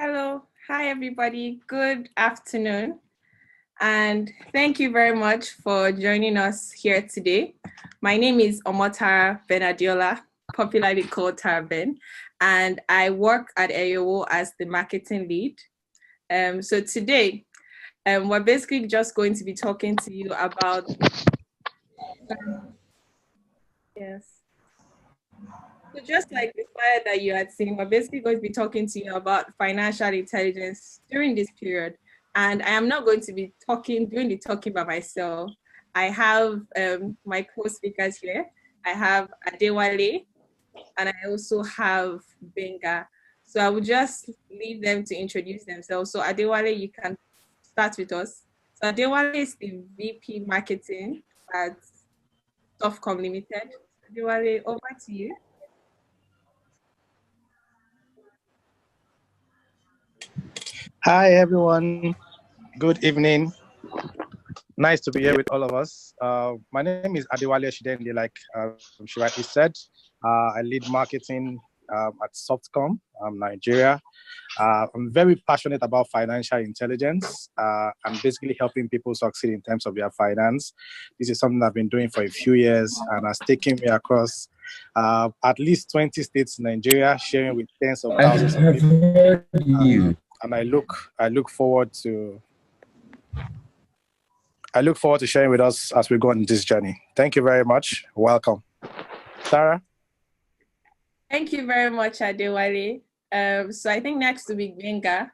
Hello. Hi, everybody. Good afternoon. And thank you very much for joining us here today. My name is Omotara Benadiola, popularly called Tara Ben, and I work at Eyowo as the marketing lead. So today, we're basically just going to be talking to you about, yes. So just like the flyer that you had seen, we're basically going to be talking to you about financial intelligence during this period. And I am not going to be doing the talking by myself. I have my co-speakers here. I have Adewale and I also have Benga. So I will just leave them to introduce themselves. So Adewale, you can start with us. So Adewale is the VP Marketing at Softcom Limited. Adewale, over to you. Hi, everyone. Good evening. Nice to be here with all of us. My name is Adewale Shidendi, like she rightly said. I lead marketing at Softcom, Nigeria. I'm very passionate about financial intelligence and basically helping people succeed in terms of their finance. This is something I've been doing for a few years and has taken me across at least 20 states in Nigeria, sharing with tens of thousands of people. And I look forward to sharing with us as we go on this journey. Thank you very much. Welcome. Sarah? Thank you very much, Adewale. So I think next to be Benga.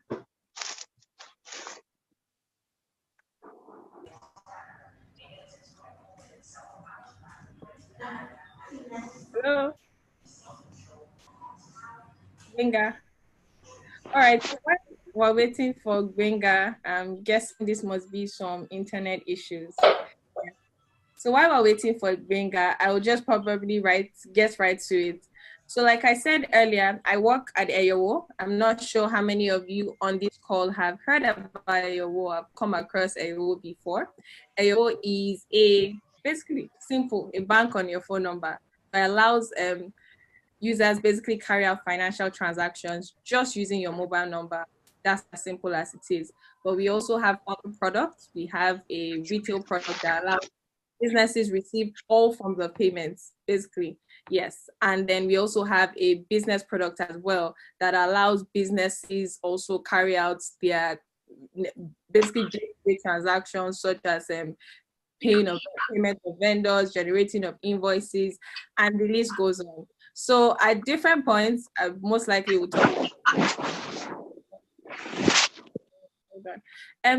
Hello. Benga. All right, so while we're waiting for Benga, I'm guessing this must be some internet issues. So while we're waiting for Benga, I will just probably get right to it. So like I said earlier, I work at Eyowo. I'm not sure how many of you on this call have heard about Eyowo, have come across Eyowo before. Eyowo is basically simple, a bank on your phone number that allows users basically carry out financial transactions just using your mobile number. That's as simple as it is. But we also have other products. We have a retail product that allows businesses receive all forms of payments, basically. Yes. And then we also have a business product as well that allows businesses also carry out their basically day-to-day transactions such as payment of vendors, generating of invoices, and the list goes on. So at different points, I most likely will talk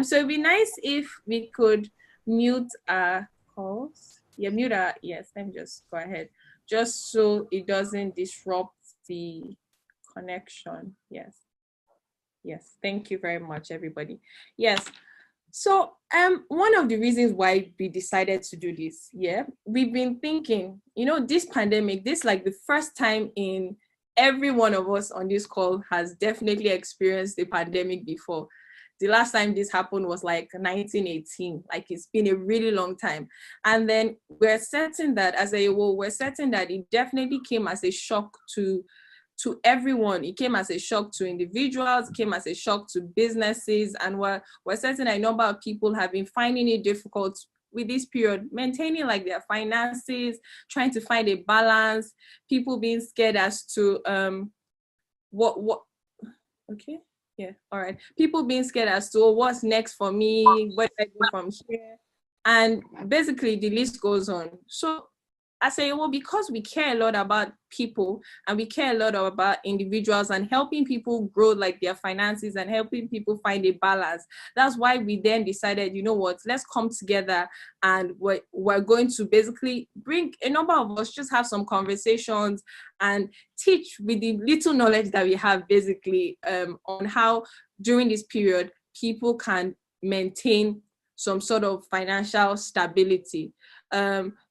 so it'd be nice if we could mute our calls. Yeah, mute our, yes, let me just go ahead. Just so it doesn't disrupt the connection. Yes. Yes, thank you very much, everybody. Yes. So one of the reasons why we decided to do this, we've been thinking, this pandemic, this like the first time in every one of us on this call has definitely experienced a pandemic before. The last time this happened was like 1918, like it's been a really long time. And then we're certain that we're certain that it definitely came as a shock to everyone. It came as a shock to individuals, it came as a shock to businesses, and we're certain a number of people have been finding it difficult with this period, maintaining like their finances, trying to find a balance, people being scared as to okay, yeah, all right. People being scared as to what's next for me, where do I go from here? And basically the list goes on. So I say, well, because we care a lot about people and we care a lot about individuals and helping people grow like their finances and helping people find a balance. That's why we then decided, you know what, let's come together and we're going to basically bring a number of us, just have some conversations and teach with the little knowledge that we have basically on how during this period people can maintain some sort of financial stability.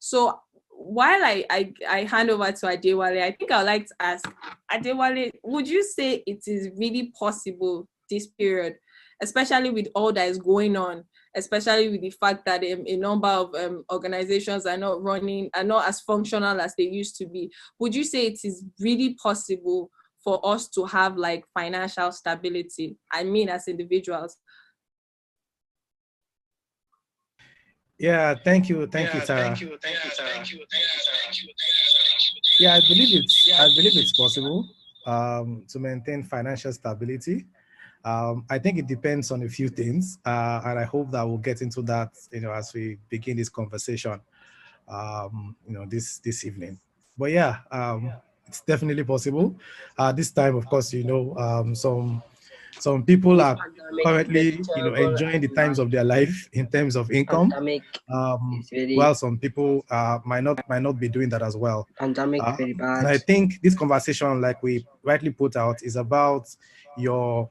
So while I hand over to Adewale, I think I'd like to ask Adewale, would you say it is really possible this period, especially with all that is going on, especially with the fact that a number of organizations are not as functional as they used to be? Would you say it is really possible for us to have like financial stability? I mean, as individuals. Yeah, thank you, Tara. Yeah, I believe it's possible to maintain financial stability. I think it depends on a few things, and I hope that we'll get into that, as we begin this conversation, this evening. But yeah, it's definitely possible. This time, of course, some people are currently, enjoying the times of their life in terms of income, while some people might not be doing that as well. And I think this conversation, like we rightly put out, is about your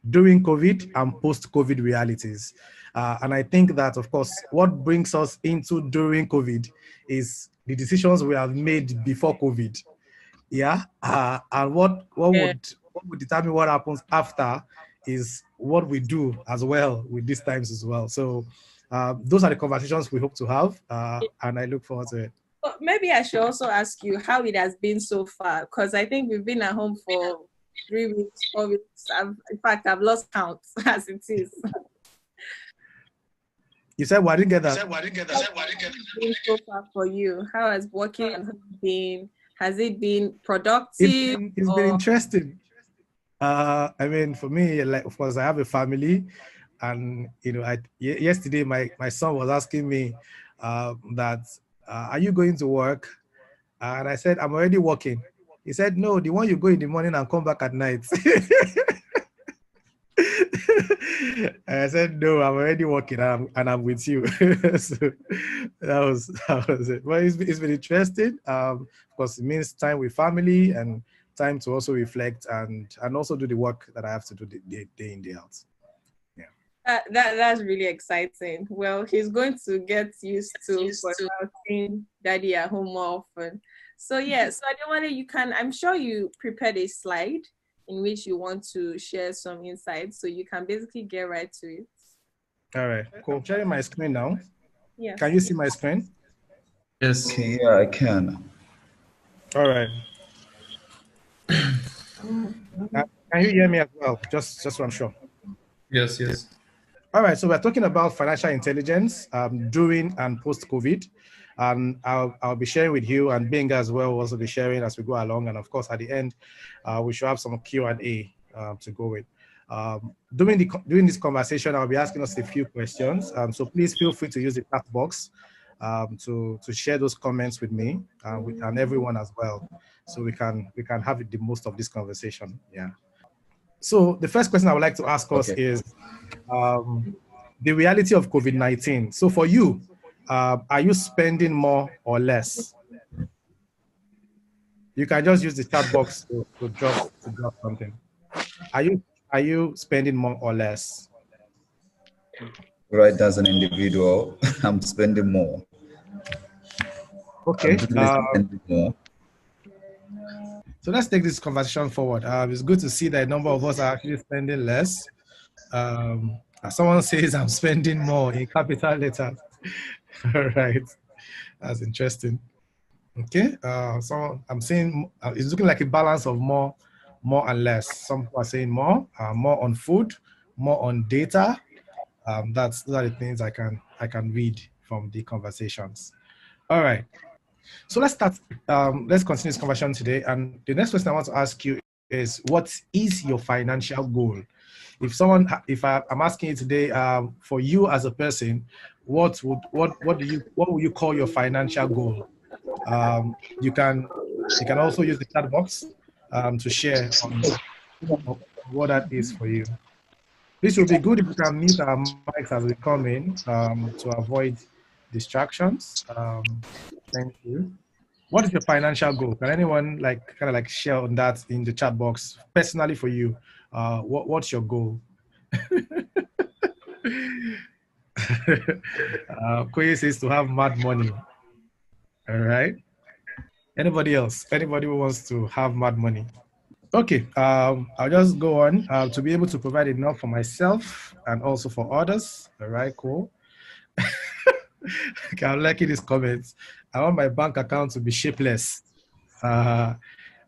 during COVID and post-COVID realities. And I think that, of course, what brings us into during COVID is the decisions we have made before COVID. Yeah. And Yeah. what would determine what happens after is what we do as well with these times as well. So those are the conversations we hope to have. And I look forward to it. But maybe I should also ask you how it has been so far, because I think we've been at home for 3 weeks, 4 weeks. In fact, I've lost count as it is. You said, well, I didn't get that. How has it been so far for you? How has working at home been? Has it been productive? It's been interesting. I mean, for me, like, of course, I have a family, and yesterday my son was asking me that are you going to work? And I said, I'm already working. He said, no, the one you go in the morning and come back at night. And I said, no, I'm already working, and I'm with you. So that was it. Well, it's been interesting. Of course, it means time with family and time to also reflect and also do the work that I have to do day in, day out. Yeah. That's really exciting. Well, he's going to get used to seeing daddy at home more often. So yeah, so I'm sure you prepared a slide in which you want to share some insights, so you can basically get right to it. All right, cool. I'm sharing my screen now. Yes. Can you see my screen? Yes. Okay, yeah, I can. All right. Can you hear me as well? Just so I'm sure. Yes. All right, so we're talking about financial intelligence during and post-COVID. And I'll be sharing with you, and Benga as well will also be sharing as we go along. And of course, at the end, we should have some Q&A to go with. During this conversation, I'll be asking us a few questions. So please feel free to use the chat box to share those comments with me and everyone as well, so we can have the most of this conversation. Yeah. So the first question I would like to ask us is the reality of COVID-19. So for you, are you spending more or less? You can just use the chat box to drop something. Are you spending more or less? Right, as an individual, I'm spending more. Okay. Spending more. So let's take this conversation forward. It's good to see that a number of us are actually spending less. As someone says, I'm spending more in capital letters. All right, that's interesting. Okay, so I'm saying it's looking like a balance of more and less. Some people are saying more on food, more on data. Those are the things I can read from the conversations. All right, so let's start. Let's continue this conversation today. And the next question I want to ask you is, what is your financial goal? If I'm asking you today, for you as a person, what will you call your financial goal? You can also use the chat box to share on what that is for you. This will be good if we can mute our mics as we come in to avoid distractions. Thank you. What is your financial goal? Can anyone share on that in the chat box? Personally for you, what's your goal? Koye says to have mad money. All right. Anybody else? Anybody who wants to have mad money? Okay. I'll just go on to be able to provide enough for myself and also for others. All right. Cool. Okay, I'm liking these comments. I want my bank account to be shapeless.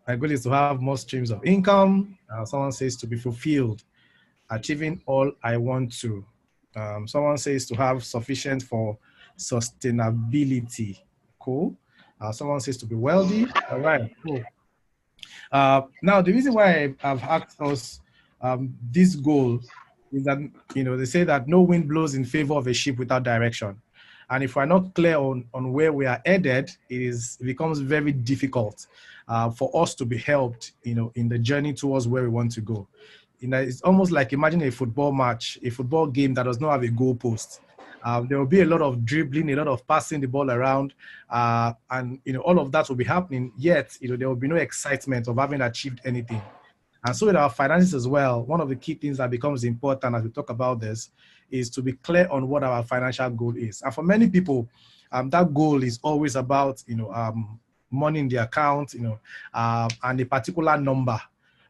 My goal is to have more streams of income. Someone says to be fulfilled, achieving all I want to. Someone says to have sufficient for sustainability. Cool. Someone says to be wealthy. All right, cool. Now, the reason why I've asked us this goal is that, they say that no wind blows in favor of a ship without direction. And if we're not clear on where we are headed, it becomes very difficult for us to be helped, in the journey towards where we want to go. It's almost like imagine a football match, a football game that does not have a goalpost. There will be a lot of dribbling, a lot of passing the ball around, and all of that will be happening. Yet, there will be no excitement of having achieved anything. And so with our finances as well, one of the key things that becomes important as we talk about this is to be clear on what our financial goal is. And for many people, that goal is always about money in the account, and a particular number.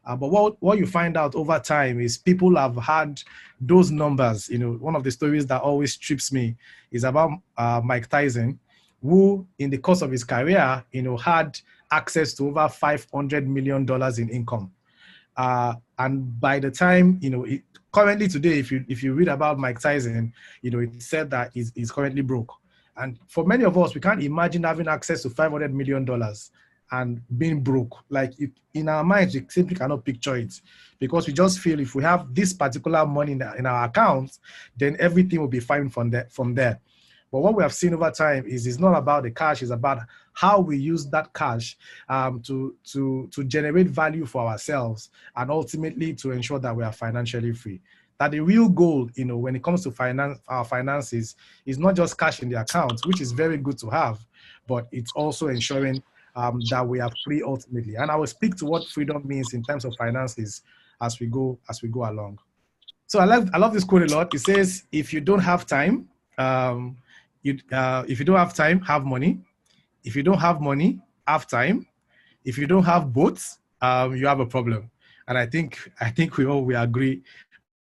But what you find out over time is people have had those numbers. One of the stories that always trips me is about Mike Tyson, who in the course of his career, had access to over $500 million in income. And by the time, currently today, if you read about Mike Tyson, it said that he's currently broke. And for many of us, we can't imagine having access to $500 million and being broke. Like in our minds, we simply cannot picture it, because we just feel if we have this particular money in our accounts, then everything will be fine from there. But what we have seen over time is it's not about the cash, it's about how we use that cash to generate value for ourselves and ultimately to ensure that we are financially free. That the real goal, when it comes to our finances, is not just cash in the account, which is very good to have, but it's also ensuring that we are free ultimately. And I will speak to what freedom means in terms of finances as we go along. So I love this quote a lot. It says, if you don't have time, if you don't have time, have money. If you don't have money, have time. If you don't have both, you have a problem. And I think we agree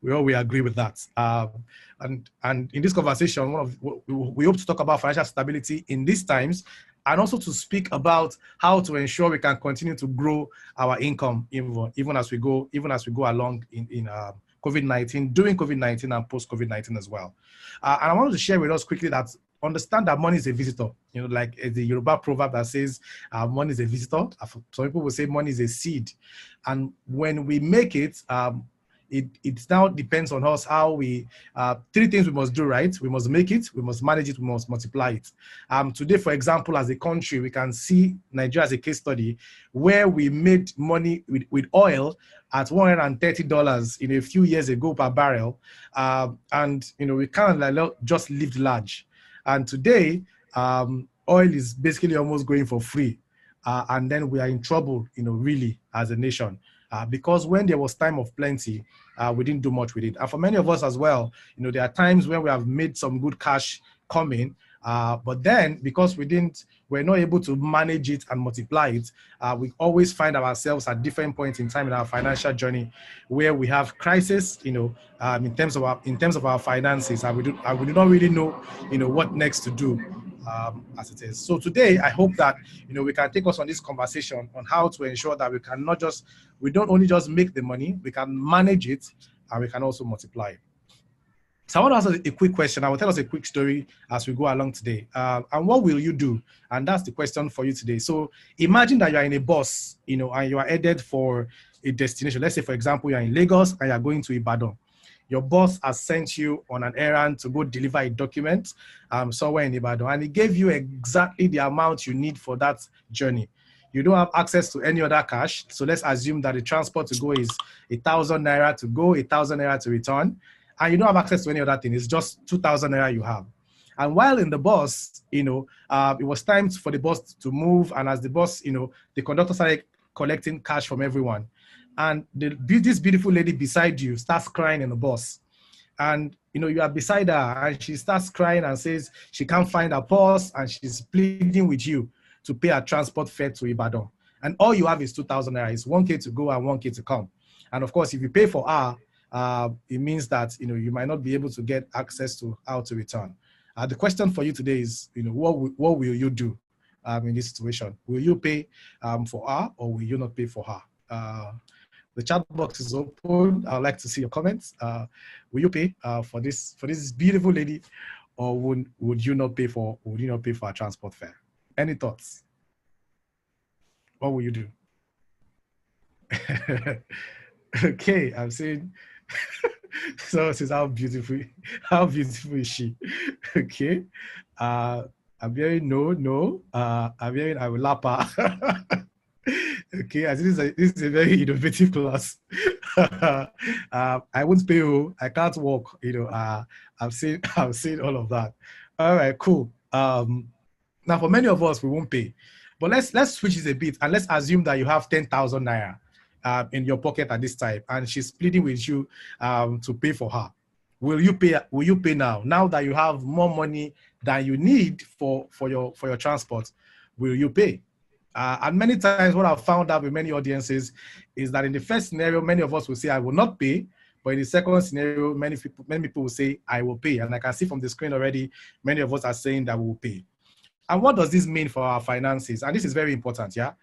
with that. And in this conversation, we hope to talk about financial stability in these times, and also to speak about how to ensure we can continue to grow our income even as we go along in COVID-19, during COVID-19 and post-COVID-19 as well. And I wanted to share with us quickly that understand that money is a visitor. Like the Yoruba proverb that says money is a visitor. Some people will say money is a seed. And when we make it, it now depends on us how we, three things we must do, right? We must make it, we must manage it, we must multiply it. Today, for example, as a country, we can see Nigeria as a case study where we made money with oil at $130 a few years ago per barrel. And, we kind of just lived large. And today, oil is basically almost going for free. And then we are in trouble, really, as a nation. Because when there was time of plenty, we didn't do much with it. And for many of us as well, there are times when we have made some good cash coming, but then because we're not able to manage it and multiply it, we always find ourselves at different points in time in our financial journey where we have crisis, in terms of our finances, and we do not really know, what next to do. As it is. So today, I hope that we can take us on this conversation on how to ensure that we don't only just make the money, we can manage it, and we can also multiply it. So I want to ask a quick question. I will tell us a quick story as we go along today. And what will you do? And that's the question for you today. So imagine that you are in a bus, and you are headed for a destination. Let's say, for example, you're in Lagos and you're going to Ibadan. Your boss has sent you on an errand to go deliver a document somewhere in Ibadan, and he gave you exactly the amount you need for that journey. You don't have access to any other cash, so let's assume that the transport to go is 1,000 naira to go, 1,000 naira to return, and you don't have access to any other thing. It's just 2,000 naira you have. And while in the bus, it was time for the bus to move, and as the bus, the conductor started collecting cash from everyone. And this beautiful lady beside you starts crying in the bus. And, you are beside her and she starts crying and says she can't find her purse and she's pleading with you to pay a transport fare to Ibadan. And all you have is 2,000 naira. It's 1K to go and 1K to come. And of course, if you pay for her, it means that, you might not be able to get access to how to return. The question for you today is, what will you do? in this situation? Will you pay for her, or will you not pay for her? The chat box is open. I'd like to see your comments. Will you pay for this beautiful lady, or would you not pay for a transport fare? Any thoughts? What will you do? Okay, I'm saying. So says how beautiful is she? Okay. I'm hearing no. I'm hearing I will lap her. Okay, as this is a very innovative class. I won't pay you. I can't walk. I've seen all of that. All right, cool. Now for many of us, we won't pay, but let's switch it a bit and let's assume that you have 10,000 naira in your pocket at this time, and she's pleading with you to pay for her. Will you pay? Will you pay now? Now that you have more money than you need for your transport, will you pay? And many times, what I've found out with many audiences is that in the first scenario, many of us will say, "I will not pay," but in the second scenario, many people will say, "I will pay." And I can see from the screen already, many of us are saying that we will pay. And what does this mean for our finances? And this is very important, yeah.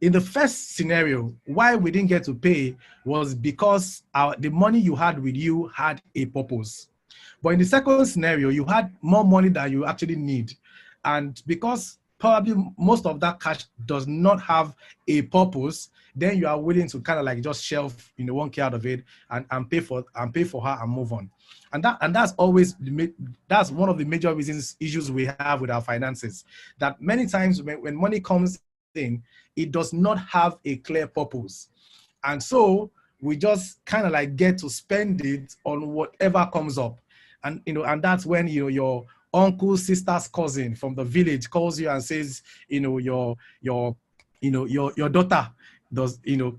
In the first scenario, why we didn't get to pay was because the money you had with you had a purpose. But in the second scenario, you had more money than you actually need. And because probably most of that cash does not have a purpose, then you are willing to kind of like just shelf, one K out of it and pay for her and move on. And that's always that's one of the major issues we have with our finances. That many times when money comes in, it does not have a clear purpose. And so we just kind of like get to spend it on whatever comes up. And and that's when your uncle, sister's cousin from the village calls you and says, your daughter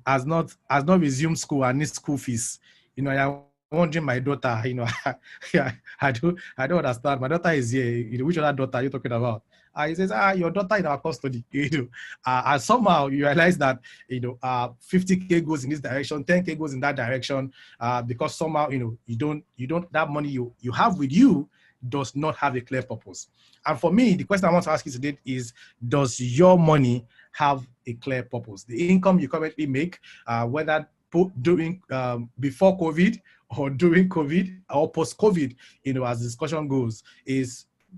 has not resumed school and needs school fees. I'm wondering, my daughter, I don't understand. My daughter is here. Which other daughter are you talking about? He says, your daughter in our custody. And somehow you realize that 50K goes in this direction, 10K goes in that direction, because somehow you don't that money you have with you does not have a clear purpose. And for me, the question I want to ask you today is, does your money have a clear purpose? The income you currently make, whether during before COVID or during COVID or post-COVID, as the discussion goes,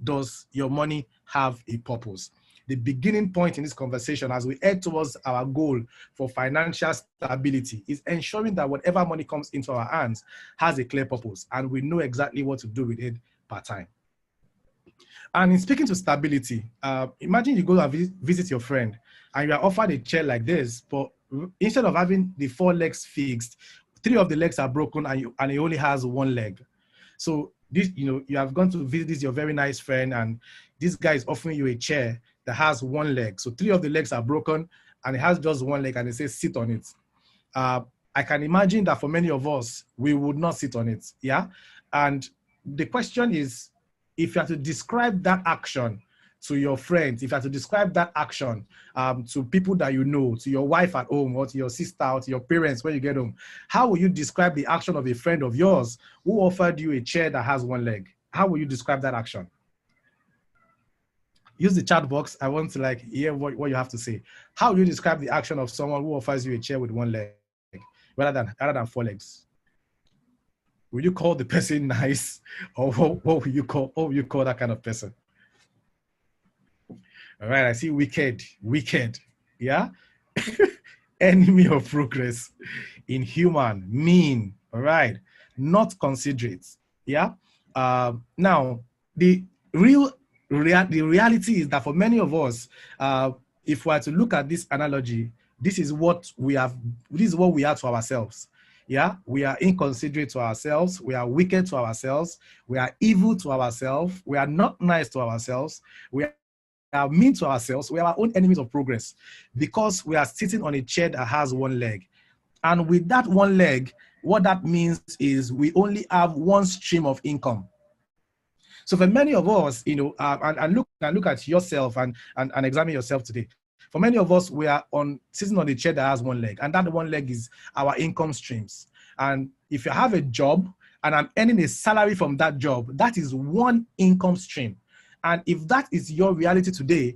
does your money have a purpose? The beginning point in this conversation as we head towards our goal for financial stability is ensuring that whatever money comes into our hands has a clear purpose and we know exactly what to do with it per time. And in speaking to stability, imagine you go and visit your friend and you are offered a chair like this, but instead of having the 4 legs fixed, 3 of the legs are broken and he only has 1 leg. So this, you have gone to visit this your very nice friend, and this guy is offering you a chair that has 1 leg. So 3 of the legs are broken and it has just 1 leg, and it says sit on it. I can imagine that for many of us, we would not sit on it. Yeah. And the question is, if you have to describe that action to your friends, if you have to describe that action to people that you know, to your wife at home, or to your sister, or to your parents when you get home, how will you describe the action of a friend of yours who offered you a chair that has 1 leg? How will you describe that action? Use the chat box. I want to hear what you have to say. How will you describe the action of someone who offers you a chair with 1 leg rather than 4 legs? Will you call the person nice, or what will you call that kind of person? All right, I see wicked, yeah? Enemy of progress, inhuman, mean, all right? Not considerate, yeah? Now, the reality is that for many of us, if we are to look at this analogy, this is what we are to ourselves. Yeah, we are inconsiderate to ourselves. We are wicked to ourselves. We are evil to ourselves. We are not nice to ourselves. We are mean to ourselves. We are our own enemies of progress because we are sitting on a chair that has 1 leg. And with that 1 leg, what that means is we only have 1 stream of income. So for many of us, and look at yourself and examine yourself today. For many of us, we are sitting on a chair that has 1 leg, and that 1 leg is our income streams. And if you have a job and I'm earning a salary from that job, that is 1 income stream. And if that is your reality today,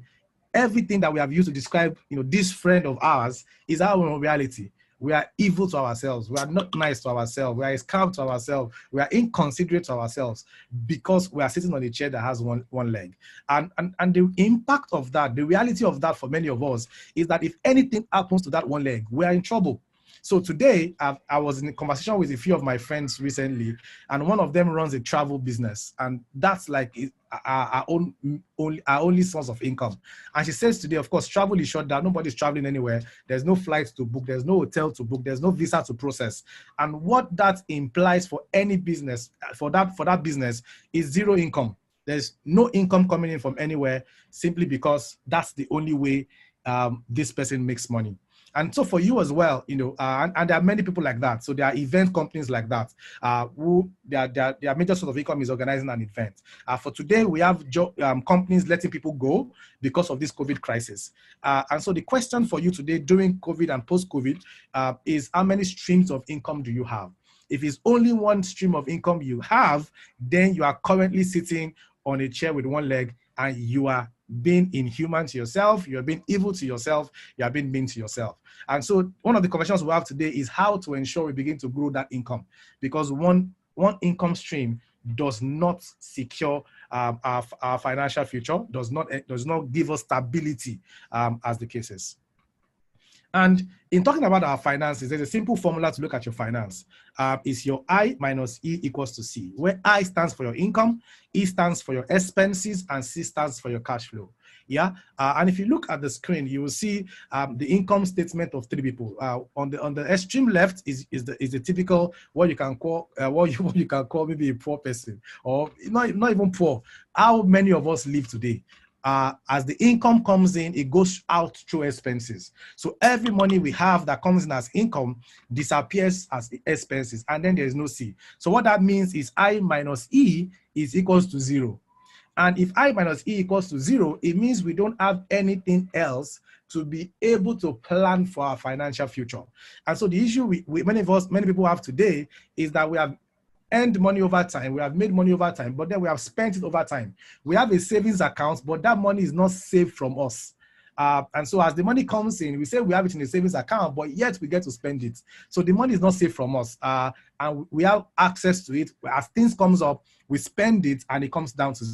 everything that we have used to describe, this friend of ours is our own reality. We are evil to ourselves. We are not nice to ourselves. We are a scam to ourselves. We are inconsiderate to ourselves because we are sitting on a chair that has one leg. And the impact of that, the reality of that for many of us is that if anything happens to that one leg, we are in trouble. So today, I was in a conversation with a few of my friends recently, and one of them runs a travel business, and that's like our only source of income. And she says today, of course, travel is shut down. Nobody's traveling anywhere. There's no flights to book. There's no hotel to book. There's no visa to process. And what that implies for any business, for that business, is zero income. There's no income coming in from anywhere simply because that's the only way this person makes money. And so for you as well, and there are many people like that. So there are event companies like that who their major source of income is organizing an event. For today, we have companies letting people go because of this COVID crisis. And so the question for you today during COVID and post-COVID is how many streams of income do you have? If it's only one stream of income you have, then you are currently sitting on a chair with one leg and you are being inhuman to yourself, you're being evil to yourself, you're being mean to yourself. And so one of the conversations we have today is how to ensure we begin to grow that income, because one income stream does not secure our financial future, does not give us stability as the case is. And in talking about our finances, there's a simple formula to look at your finance. It's your I minus E equals to C, where I stands for your income, E stands for your expenses, and C stands for your cash flow. Yeah. And if you look at the screen, you will see the income statement of three people. On the extreme left is the typical what you can call maybe a poor person, or not even poor. How many of us live today? As the income comes in, it goes out through expenses. So every money we have that comes in as income disappears as expenses, and then there is no C. So what that means is I minus E is equals to 0. And if I minus E equals to 0, it means we don't have anything else to be able to plan for our financial future. And so the issue many people have today is that we have earned money over time, we have made money over time, but then we have spent it over time. We have a savings account, but that money is not saved from us. And so as the money comes in, we say we have it in a savings account, but yet we get to spend it. So the money is not saved from us. And we have access to it. As things comes up, we spend it and it comes down to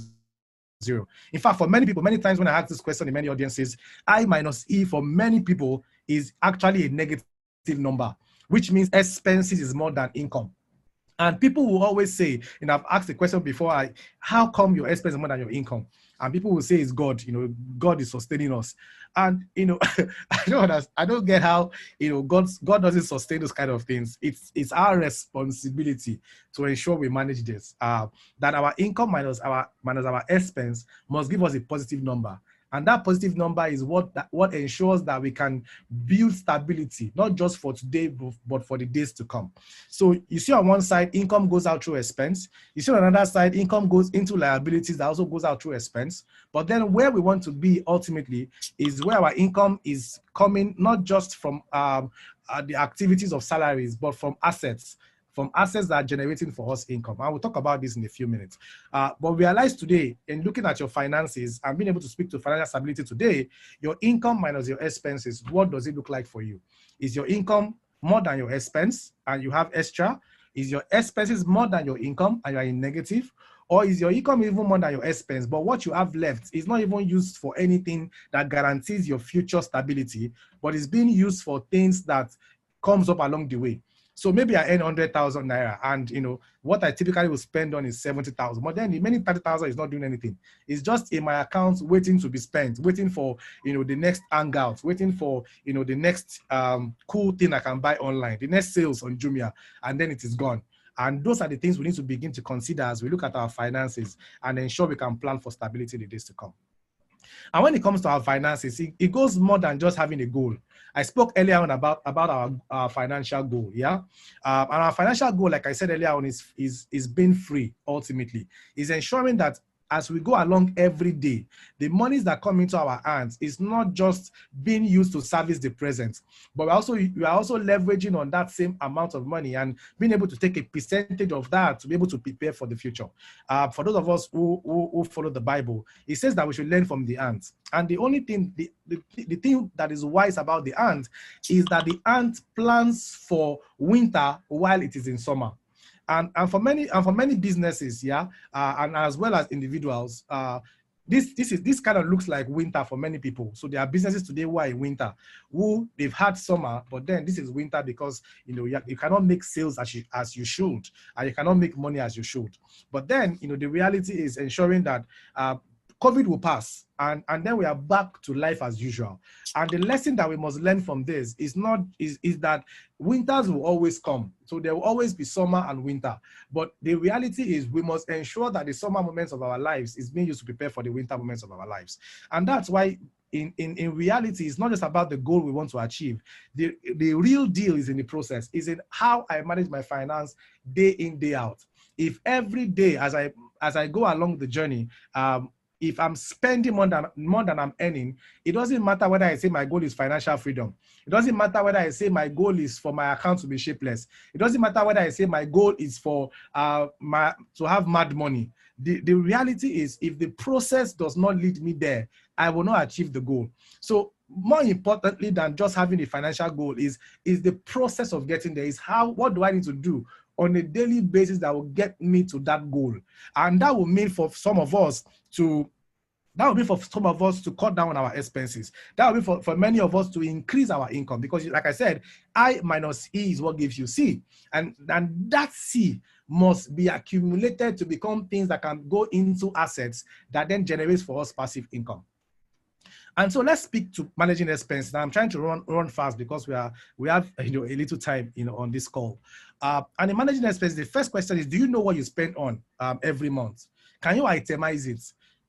0. In fact, for many people, many times when I ask this question in many audiences, I minus E for many people is actually a negative number, which means expenses is more than income. And people will always say, I've asked the question before, how come your expense is more than your income? And people will say it's God, God is sustaining us. And, I don't get how, God doesn't sustain those kind of things. It's our responsibility to ensure we manage this, that our income minus our expense must give us a positive number. And that positive number is what ensures that we can build stability, not just for today, but for the days to come. So you see on one side, income goes out through expense. You see on another side, income goes into liabilities that also goes out through expense. But then where we want to be ultimately is where our income is coming, not just from the activities of salaries, but from assets that are generating for us income. And we'll talk about this in a few minutes. But realize today, in looking at your finances and being able to speak to financial stability today, your income minus your expenses, what does it look like for you? Is your income more than your expense and you have extra? Is your expenses more than your income and you are in negative? Or is your income even more than your expense, but what you have left is not even used for anything that guarantees your future stability, but is being used for things that comes up along the way? So maybe I earn 100,000 naira, and what I typically will spend on is 70,000. But then the remaining 30,000 is not doing anything. It's just in my account waiting to be spent, waiting for the next hangout, waiting for the next cool thing I can buy online, the next sales on Jumia, and then it is gone. And those are the things we need to begin to consider as we look at our finances and ensure we can plan for stability in the days to come. And when it comes to our finances, it goes more than just having a goal. I spoke earlier on about our financial goal, yeah? And our financial goal, like I said earlier on, is being free, ultimately. Is ensuring that as we go along every day, the monies that come into our hands is not just being used to service the present, but we are also leveraging on that same amount of money and being able to take a percentage of that to be able to prepare for the future. For those of us who follow the Bible, it says that we should learn from the ants. And the only thing, the thing that is wise about the ant is that the ant plans for winter while it is in summer. And for many businesses, and as well as individuals, this kind of looks like winter for many people. So there are businesses today who are in winter, who they've had summer, but then this is winter because you cannot make sales as you should, and you cannot make money as you should. But then the reality is ensuring that COVID will pass, and then we are back to life as usual. And the lesson that we must learn from this is that winters will always come. So there will always be summer and winter. But the reality is we must ensure that the summer moments of our lives is being used to prepare for the winter moments of our lives. And that's why in reality, it's not just about the goal we want to achieve. The real deal is in the process, is in how I manage my finance day in, day out. If every day as I go along the journey, if I'm spending more than I'm earning, it doesn't matter whether I say my goal is financial freedom. It doesn't matter whether I say my goal is for my account to be shapeless. It doesn't matter whether I say my goal is for to have mad money. The reality is, if the process does not lead me there, I will not achieve the goal. So more importantly than just having a financial goal is the process of getting there. Is what do I need to do on a daily basis that will get me to that goal? And that will mean for some of us to cut down on our expenses. That will be for many of us to increase our income, because like I said, I minus E is what gives you C. And that C must be accumulated to become things that can go into assets that then generates for us passive income. And so let's speak to managing expenses. Now I'm trying to run fast because we have a little time on this call. And in managing expenses, the first question is, do you know what you spend on every month? Can you itemize it?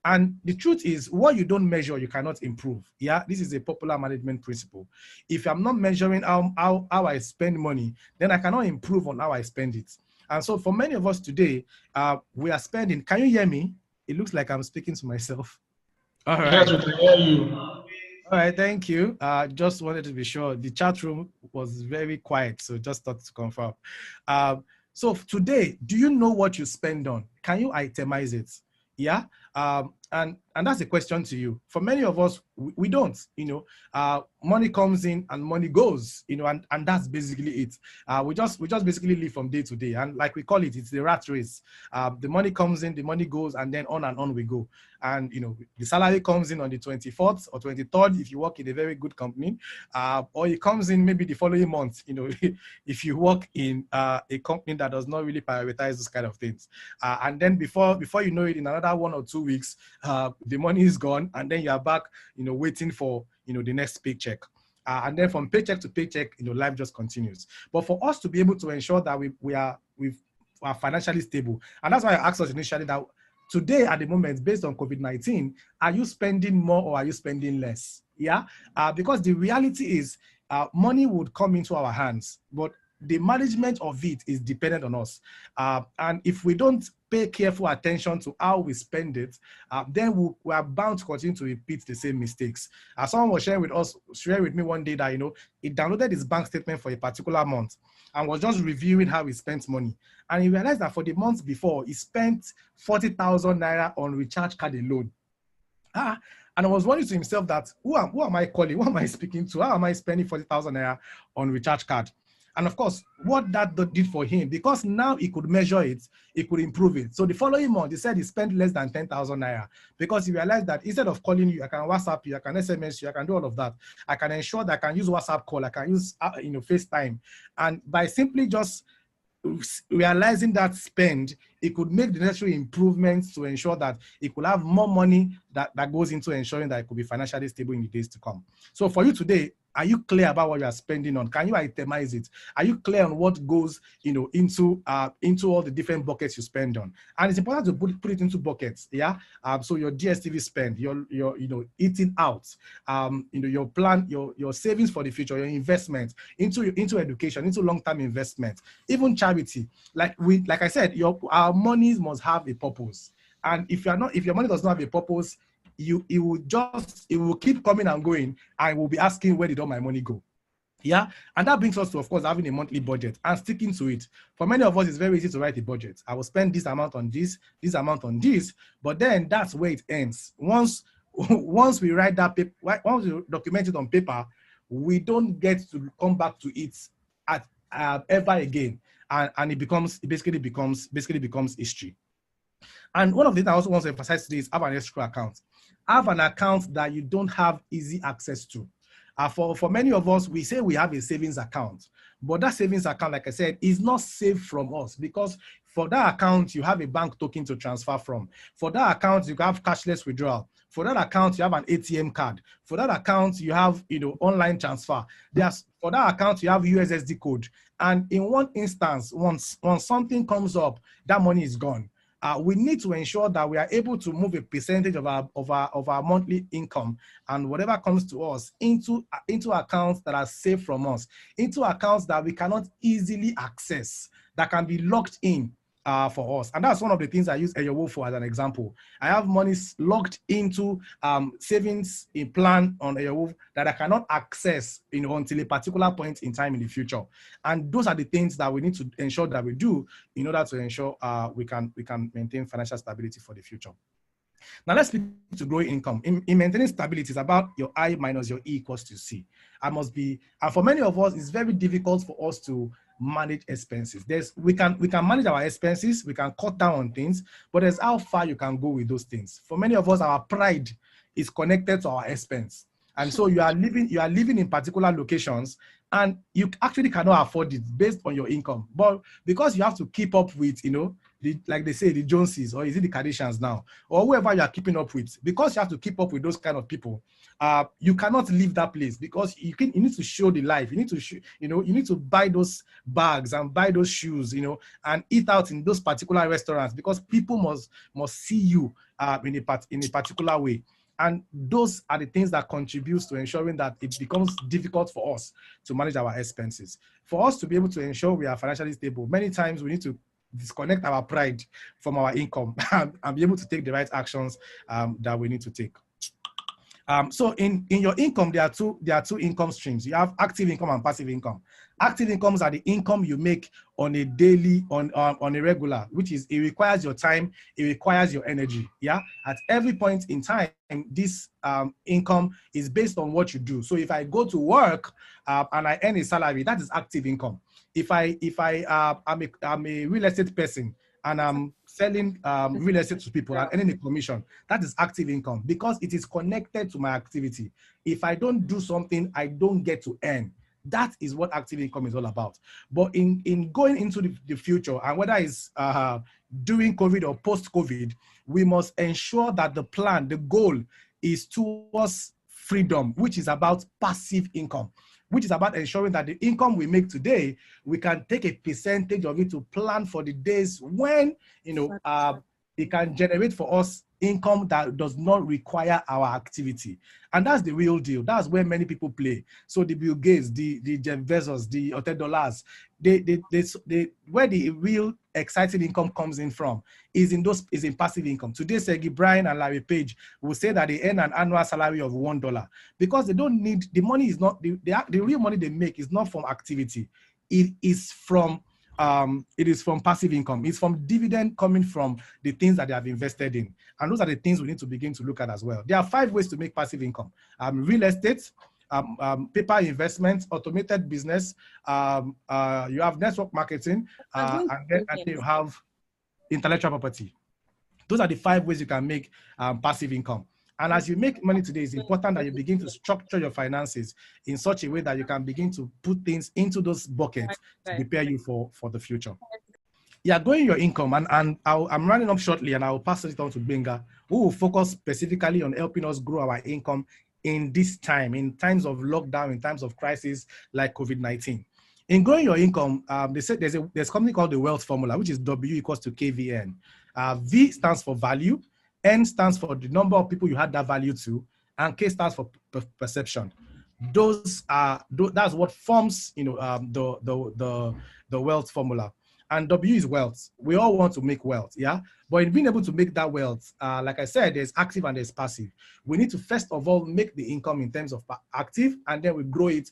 And the truth is, what you don't measure, you cannot improve. Yeah, this is a popular management principle. If I'm not measuring how I spend money, then I cannot improve on how I spend it. And so for many of us today, we are spending. Can you hear me? It looks like I'm speaking to myself. All right. Yes, we can hear you. All right, thank you. Just wanted to be sure. The chat room was very quiet, so just thought to confirm. So today, do you know what you spend on? Can you itemize it? Yeah. And that's a question to you. For many of us, we don't. Money comes in and money goes. And that's basically it. We just basically live from day to day, and like we call it, it's the rat race. The money comes in, the money goes, and then on we go. And the salary comes in on the 24th or 23rd if you work in a very good company, or it comes in maybe the following month. If you work in a company that does not really prioritize those kind of things, and then before you know it, in another 1 or 2 weeks, the money is gone, and then you are back, waiting for the next paycheck. And then from paycheck to paycheck, life just continues. But for us to be able to ensure that we are financially stable, and that's why I asked us initially that today at the moment, based on COVID-19, are you spending more or are you spending less? Yeah, because the reality is money would come into our hands, but the management of it is dependent on us. And if we don't pay careful attention to how we spend it, then we are bound to continue to repeat the same mistakes. Someone was sharing with me one day that, he downloaded his bank statement for a particular month and was just reviewing how he spent money. And he realized that for the month before, he spent 40,000 naira on recharge card alone. And I was wondering to himself that, who am I calling? Who am I speaking to? How am I spending 40,000 naira on recharge card? And of course, what that did for him, because now he could measure it, he could improve it. So the following month, he said he spent less than 10,000 naira, because he realized that instead of calling you, I can WhatsApp you, I can SMS you, I can do all of that. I can ensure that I can use WhatsApp call, I can use FaceTime. And by simply just realizing that spend, it could make the necessary improvements to ensure that it could have more money that goes into ensuring that it could be financially stable in the days to come. So for you today, are you clear about what you are spending on? Can you itemize it? Are you clear on what goes, into all the different buckets you spend on? And it's important to put it into buckets, yeah. So your DSTV spend, your eating out, your plan, your savings for the future, your investment into education, into long-term investment, even charity. Like I said, our monies must have a purpose. And if your money does not have a purpose, it will keep coming and going, and will be asking, where did all my money go? Yeah, and that brings us to, of course, having a monthly budget and sticking to it. For many of us, it's very easy to write a budget. I will spend this amount on this amount on this, but then that's where it ends. Once we write that paper, once we document it on paper, we don't get to come back to it at ever again, and it basically becomes history. And one of the things I also want to emphasize today is have an escrow account. Have an account that you don't have easy access to. For many of us, we say we have a savings account, but that savings account, like I said, is not safe from us, because for that account, you have a bank token to transfer from. For that account, you have cashless withdrawal. For that account, you have an ATM card. For that account, you have online transfer. For that account, you have USSD code. And in one instance, once something comes up, that money is gone. We need to ensure that we are able to move a percentage of our monthly income and whatever comes to us into accounts that are safe from us, into accounts that we cannot easily access, that can be locked in for us. And that's one of the things I use Eyowo for as an example. I have money locked into savings in plan on Eyowo that I cannot access until a particular point in time in the future. And those are the things that we need to ensure that we do in order to ensure we can maintain financial stability for the future. Now let's speak to growing income. In maintaining stability, it's about your I minus your E equals to C. And for many of us, it's very difficult for us to manage expenses. We can manage our expenses, we can cut down on things, but there's how far you can go with those things. For many of us, our pride is connected to our expense. And so you are living in particular locations and you actually cannot afford it based on your income. But because you have to keep up with, like they say, the Joneses, or is it the Kardashians now, or whoever you are keeping up with, because you have to keep up with those kind of people, you cannot leave that place, because you need to show the life. You need to you need to buy those bags and buy those shoes, and eat out in those particular restaurants, because people must see you in a particular way. And those are the things that contribute to ensuring that it becomes difficult for us to manage our expenses. For us to be able to ensure we are financially stable, many times we need to disconnect our pride from our income and be able to take the right actions that we need to take. So in your income, there are two income streams. You have active income and passive income. Active incomes are the income you make on a daily, on a regular, which is, it requires your time, it requires your energy. Yeah, at every point in time, this income is based on what you do. So if I go to work and I earn a salary, that is active income. If I'm a real estate person and I'm selling real estate to people and earning a commission, that is active income, because it is connected to my activity. If I don't do something, I don't get to earn. That is what active income is all about. But in going into the future, and whether it's during COVID or post-COVID, we must ensure that the goal is towards freedom, which is about passive income, which is about ensuring that the income we make today, we can take a percentage of it to plan for the days when, it can generate for us income that does not require our activity. And that's the real deal. That's where many people play. So the Bill Gates, the Jeff Bezos, the $100, where the real exciting income comes in from is in passive income. Today, Sergey Brin and Larry Page will say that they earn an annual salary of $1, because they don't need, the money is not, the real money they make is not from activity. It is from passive income. It's from dividend coming from the things that they have invested in. And those are the things we need to begin to look at as well. There are 5 ways to make passive income. Real estate, paper investments, automated business, you have network marketing, and then you have intellectual property. Those are the 5 ways you can make passive income. And as you make money today, it's important that you begin to structure your finances in such a way that you can begin to put things into those buckets to prepare you for the future. Yeah, growing your income, and I'm running up shortly, and I'll pass it on to Benga, who will focus specifically on helping us grow our income in this time, in times of lockdown, in times of crisis like COVID-19. In growing your income, they said there's a company called the Wealth Formula, which is W equals to KVN. V stands for value, N stands for the number of people you had that value to, and K stands for perception. That's what forms, the Wealth Formula. And W is wealth. We all want to make wealth, yeah? But in being able to make that wealth, like I said, there's active and there's passive. We need to first of all make the income in terms of active, and then we grow it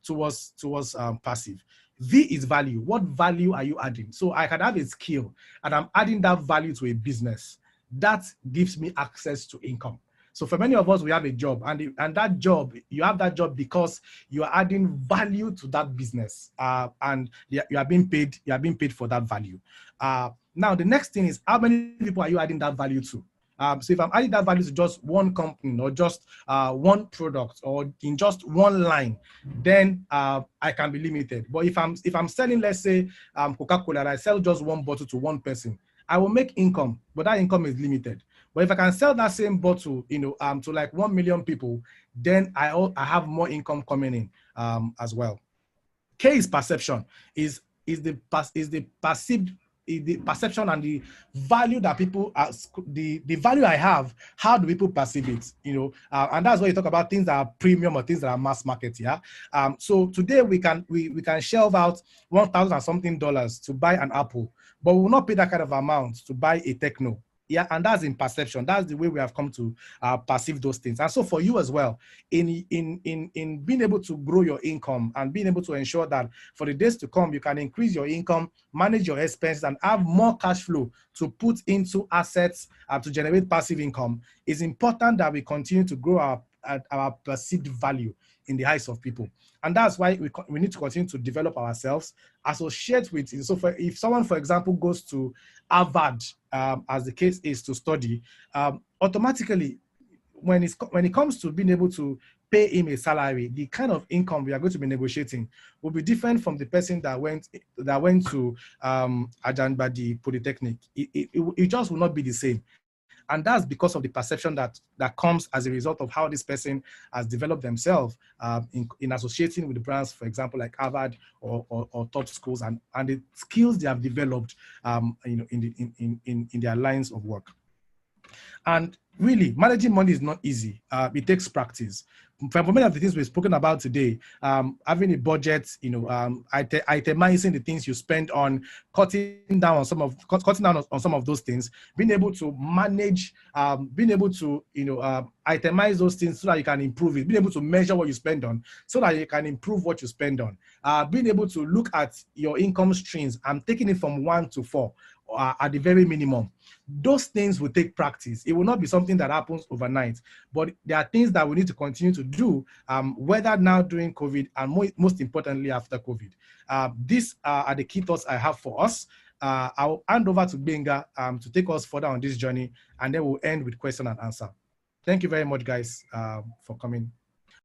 towards passive. V is value. What value are you adding? So I can have a skill and I'm adding that value to a business. That gives me access to income. So for many of us, we have a job, and that job, you have that job because you are adding value to that business, and you are being paid. You are being paid for that value. Now the next thing is, how many people are you adding that value to? So if I'm adding that value to just one company or just one product or in just one line, then I can be limited. But if I'm selling, let's say Coca-Cola, and I sell just one bottle to one person, I will make income, but that income is limited. But if I can sell that same bottle, to like 1 million people, then I have more income coming in as well. K is perception. Is the perceived, the perception and the value that people the value I have. How do people perceive it? And that's why you talk about things that are premium or things that are mass market. Yeah. So today we can shelve out $1,000 something to buy an Apple, but we will not pay that kind of amount to buy a Techno. Yeah, and that's in perception. That's the way we have come to perceive those things. And so for you as well, in being able to grow your income and being able to ensure that for the days to come, you can increase your income, manage your expenses, and have more cash flow to put into assets to generate passive income, it's important that we continue to grow our perceived value in the eyes of people. And that's why we need to continue to develop ourselves, associate with it. So if someone, for example, goes to Harvard, as the case is, to study, automatically, when it comes to being able to pay him a salary, the kind of income we are going to be negotiating will be different from the person that went to Ajanbadi Polytechnic. It just will not be the same. And that's because of the perception that comes as a result of how this person has developed themselves in associating with the brands, for example, like Harvard or top schools, and the skills they have developed, in their lines of work. And really, managing money is not easy. It takes practice. For many of the things we've spoken about today, having a budget, itemizing the things you spend on, cutting down on some of those things, being able to manage, being able to itemize those things so that you can improve it, being able to measure what you spend on so that you can improve what you spend on, being able to look at your income streams and taking it from 1 to 4. At the very minimum. Those things will take practice. It will not be something that happens overnight, but there are things that we need to continue to do, whether now during COVID and most importantly after COVID. These are the key thoughts I have for us. I'll hand over to Benga to take us further on this journey, and then we'll end with question and answer. Thank you very much, guys, for coming.